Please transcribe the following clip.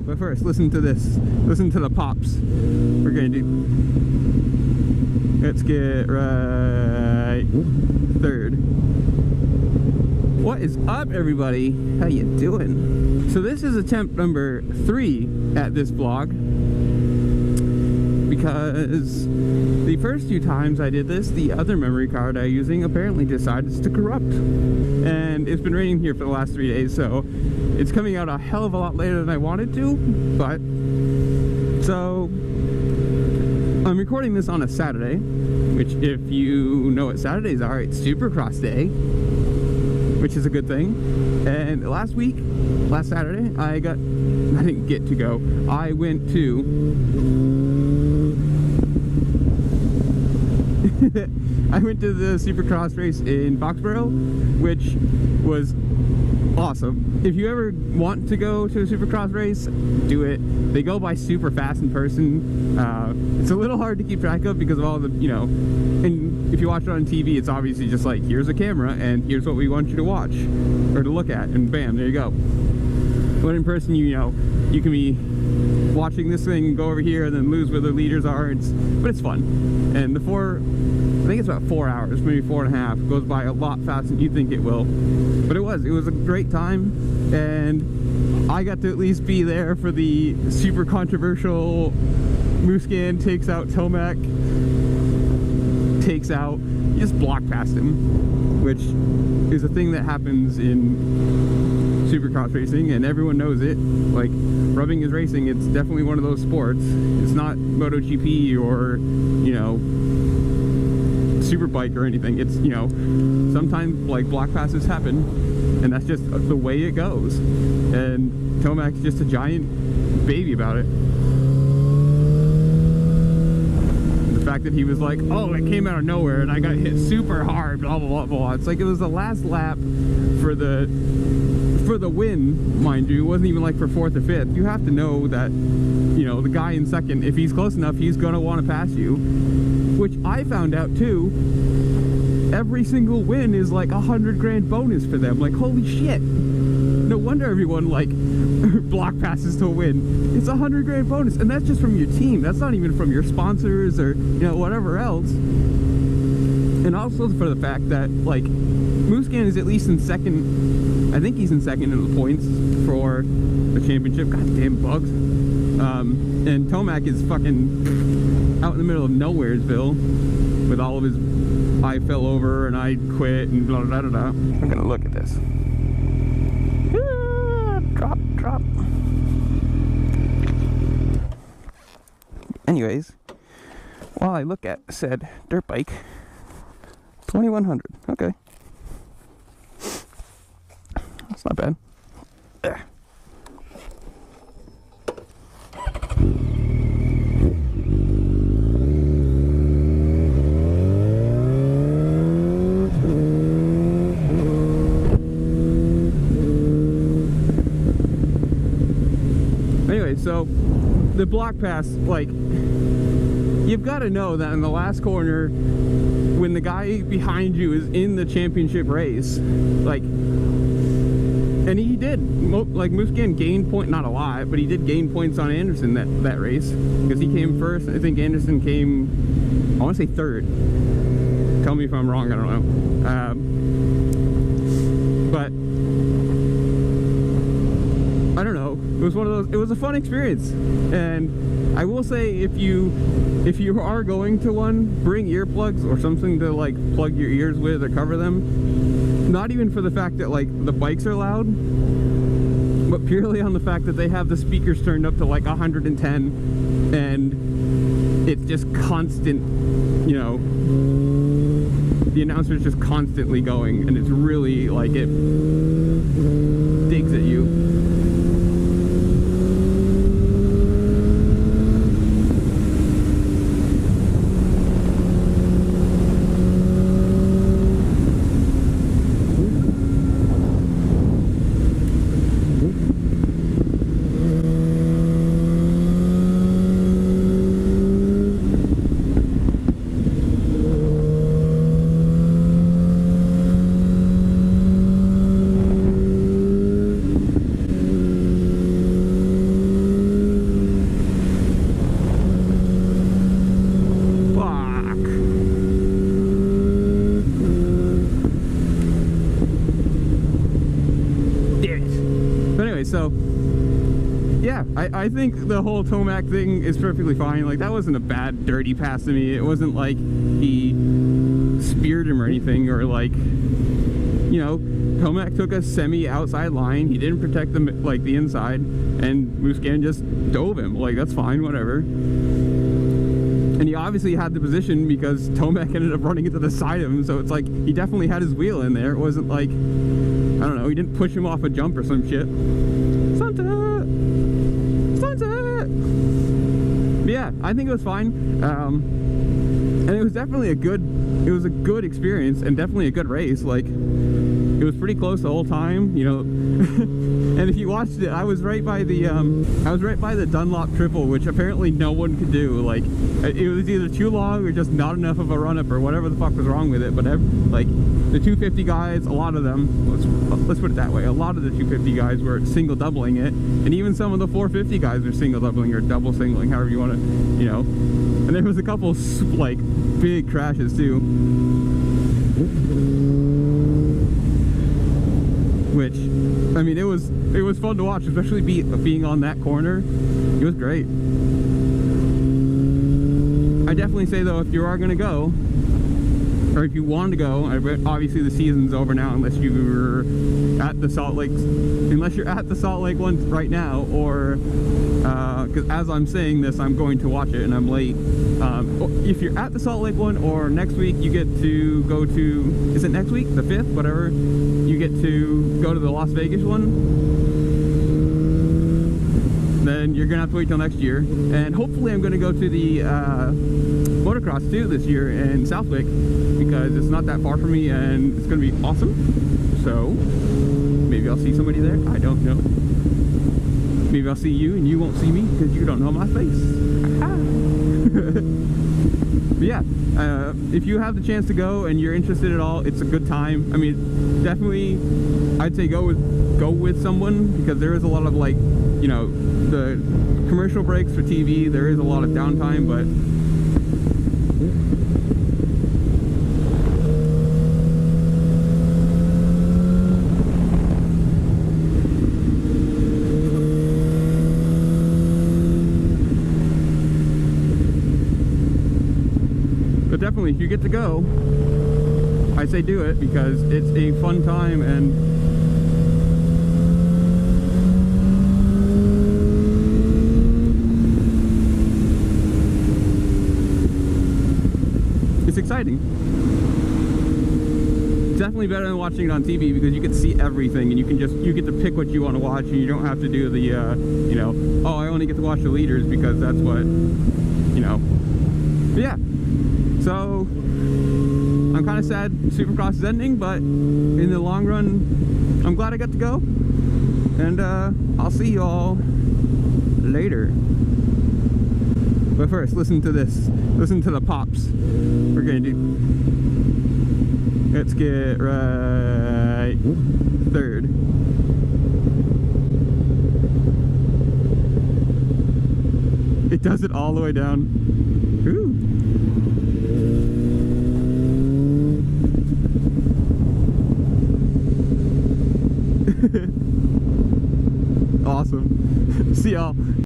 but first, listen to this. Listen to the pops. We're gonna do. Let's get right third. What is up, everybody? How you doing? So this is attempt number 3 at this vlog, because the first 2 times I did this, the other memory card I'm using apparently decided to corrupt. And it's been raining here for the last 3 days, so it's coming out a hell of a lot later than I wanted to, but... So... I'm recording this on a Saturday, which if you know what Saturdays are, it's Supercross Day, which is a good thing. And last Saturday, I didn't get to go. I went to... I went to the Supercross race in Foxboro, which was awesome. If you ever want to go to a Supercross race, do it. They go by super fast in person. It's a little hard to keep track of because of all the, you know, and if you watch it on TV, it's obviously just like, here's a camera and here's what we want you to watch or to look at, and bam, there you go. But in person, you know, you can be watching this thing go over here and then lose where the leaders are. But it's fun. And I think it's about 4 hours, maybe 4.5. Goes by a lot faster than you think it will. But it was a great time, and I got to at least be there for the super controversial Musquin takes out Tomac, you just block past him, which is a thing that happens in Supercross racing, and everyone knows it. Like, rubbing is racing. It's definitely one of those sports. It's not MotoGP or, you know, Superbike or anything. It's, you know, sometimes like block passes happen, and that's just the way it goes. And Tomac's just a giant baby about it. The fact that he was like, oh, it came out of nowhere and I got hit super hard, blah blah blah blah. It's like it was the last lap for the win, mind you. It wasn't even like for 4th or 5th. You have to know that, you know, the guy in second, if he's close enough, he's gonna want to pass you. Which I found out too. Every single win is like $100 grand bonus for them. Like, holy shit. No wonder everyone like block passes to win. It's $100 grand bonus, and that's just from your team. That's not even from your sponsors or, you know, whatever else. And also for the fact that like Musquin is at least in second. I think he's in second in the points for the championship. Goddamn bugs. And Tomac is fucking out in the middle of nowheresville with all of his I fell over and I quit and blah blah blah blah. I'm gonna look at this. Drop. Anyways, while I look at said dirt bike, 2100. Okay, that's not bad. Ugh. So the block pass, like, you've got to know that in the last corner, when the guy behind you is in the championship race, like, and he did, like, Musquin gained point, not a lot, but he did gain points on Anderson that race, because he came first. I think Anderson came, I want to say 3rd. Tell me if I'm wrong, I don't know. But I don't know. It was one of those. It was a fun experience, and I will say, if you are going to one, bring earplugs or something to like plug your ears with or cover them. Not even for the fact that like the bikes are loud, but purely on the fact that they have the speakers turned up to like 110, and it's just constant. You know, the announcer's just constantly going, and it's really like it digs at you. yeah, I think the whole Tomac thing is perfectly fine. Like, that wasn't a bad, dirty pass to me. It wasn't like he speared him or anything, or like, you know, Tomac took a semi-outside line. He didn't protect the, like, the inside, and Musquin just dove him. Like, that's fine, whatever. And he obviously had the position because Tomac ended up running into the side of him, so it's like he definitely had his wheel in there. It wasn't like, I don't know, he didn't push him off a jump or some shit. Sunset! Sunset! But yeah, I think it was fine. And it was definitely a good experience, and definitely a good race. Like, it was pretty close the whole time, you know. And if you watched it, I was right by the Dunlop triple, which apparently no one could do. Like, it was either too long or just not enough of a run up, or whatever the fuck was wrong with it. But like, the 250 guys, a lot of them, let's put it that way, a lot of the 250 guys were single doubling it, and even some of the 450 guys were single doubling or double singling, however you want to, you know. And there was a couple like big crashes too, which, I mean, it was fun to watch, especially being on that corner. It was great. I definitely say though, if you are gonna go, or if you want to go, obviously the season's over now, unless you're at the Salt Lake one right now, or because as I'm saying this, I'm going to watch it and I'm late. If you're at the Salt Lake one, or next week you get to go to, is it next week, the 5th, whatever, you get to go to the Las Vegas one, then you're gonna have to wait till next year. And hopefully I'm gonna go to the motocross too this year in Southwick, because it's not that far from me and it's gonna be awesome. So maybe I'll see somebody there, I don't know. Maybe I'll see you and you won't see me because you don't know my face. But yeah, if you have the chance to go and you're interested at all, it's a good time. I mean, definitely I'd say go with someone, because there is a lot of, like, you know, the commercial breaks for TV, there is a lot of downtime, but definitely, if you get to go, I say do it, because it's a fun time. And it's exciting. It's definitely better than watching it on TV, because you get to see everything, and you get to pick what you want to watch, and you don't have to do the you know, oh, I only get to watch the leaders because that's what, you know. But yeah. So, I'm kind of sad Supercross is ending, but in the long run, I'm glad I got to go. And I'll see you all later. But first, listen to this. Listen to the pops we're going to do. Let's get right third. It does it all the way down. Ooh. Awesome. See y'all.